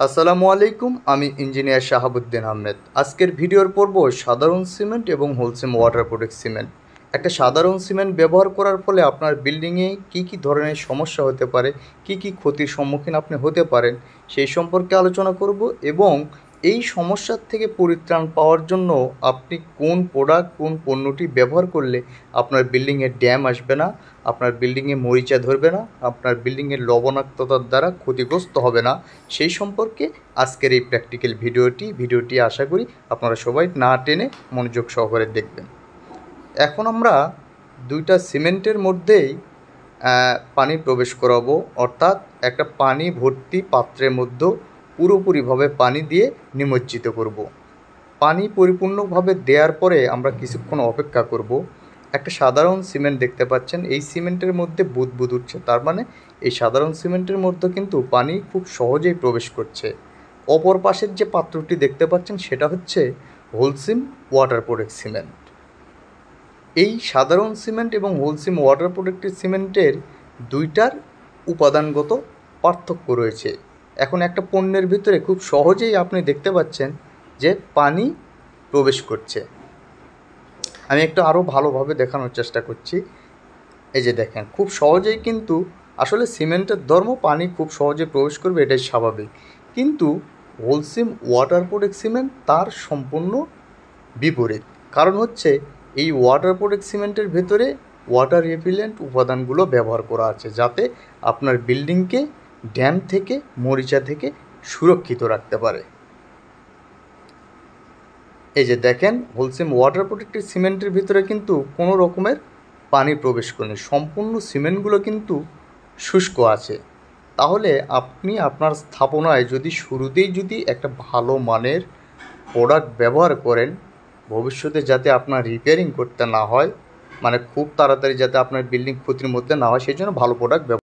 আসসালামু আলাইকুম, আমি ইঞ্জিনিয়ার শাহাবুদ্দিন আহমেদ। আজকের ভিডিওর পর্ব সাধারণ সিমেন্ট এবং হোলসেম ওয়াটারপ্রুফ সিমেন্ট। একটা সাধারণ সিমেন্ট ব্যবহার করার ফলে আপনার বিল্ডিংয়ে কী ধরনের সমস্যা হতে পারে, কী ক্ষতির সম্মুখীন আপনি হতে পারেন সেই সম্পর্কে আলোচনা করব এবং এই সমস্যার থেকে পরিত্রাণ পাওয়ার জন্য আপনি কোন প্রোডাক্ট, কোন পণ্যটি ব্যবহার করলে আপনার বিল্ডিংয়ে ড্যাম আসবে না, আপনার বিল্ডিংয়ে মরিচা ধরবে না, আপনার বিল্ডিংয়ের লবণাক্ততার দ্বারা ক্ষতিগ্রস্ত হবে না, সেই সম্পর্কে আজকের এই প্র্যাকটিক্যাল ভিডিওটি আশা করি আপনারা সবাই না টেনে মনোযোগ সহকারে দেখবেন। এখন আমরা দুইটা সিমেন্টের মধ্যেই পানি প্রবেশ করাবো, অর্থাৎ একটা পানি ভর্তি পাত্রের মধ্যে পুরোপুরিভাবে পানি দিয়ে নিমজ্জিত করব। পানি পরিপূর্ণভাবে দেওয়ার পরে আমরা কিছুক্ষণ অপেক্ষা করব। একটা সাধারণ সিমেন্ট দেখতে পাচ্ছেন, এই সিমেন্টের মধ্যে বুদবুদ উঠছে, তার মানে এই সাধারণ সিমেন্টের মধ্যে কিন্তু পানি খুব সহজেই প্রবেশ করছে। অপর পাশের যে পাত্রটি দেখতে পাচ্ছেন সেটা হচ্ছে হোলসেম ওয়াটারপ্রুফ সিমেন্ট। এই সাধারণ সিমেন্ট এবং হোলসেম ওয়াটারপ্রুফ সিমেন্টের দুইটার উপাদানগত পার্থক্য রয়েছে। এখন একটা পণ্যের ভিতরে খুব সহজেই আপনি দেখতে পাচ্ছেন যে পানি প্রবেশ করছে। আমি একটু আরও ভালোভাবে দেখানোর চেষ্টা করছি। এই যে দেখেন, খুব সহজেই কিন্তু আসলে সিমেন্টের ধর্ম পানি খুব সহজে প্রবেশ করবে, এটাই স্বাভাবিক। কিন্তু হোলসেম ওয়াটারপ্রুফ সিমেন্ট তার সম্পূর্ণ বিপরীত। কারণ হচ্ছে এই ওয়াটারপ্রুফ সিমেন্টের ভেতরে ওয়াটার রিপেলেন্ট উপাদানগুলো ব্যবহার করা আছে, যাতে আপনার বিল্ডিংকে ড্যাম থেকে, মরিচা থেকে সুরক্ষিত রাখতে পারে। এই যে দেখেন, হোলসেম ওয়াটারপ্রুফ সিমেন্টের ভিতরে কিন্তু কোনো রকমের পানি প্রবেশ করেনি, সম্পূর্ণ সিমেন্টগুলো কিন্তু শুষ্ক আছে। তাহলে আপনি আপনার স্থাপনায় শুরুতেই একটা ভালো মানের প্রোডাক্ট ব্যবহার করেন, ভবিষ্যতে যাতে আপনার রিপেয়ারিং করতে না হয়, মানে খুব তাড়াতাড়ি যাতে আপনার বিল্ডিং ক্ষতির মধ্যে না হয়, সেই জন্য ভালো প্রোডাক্ট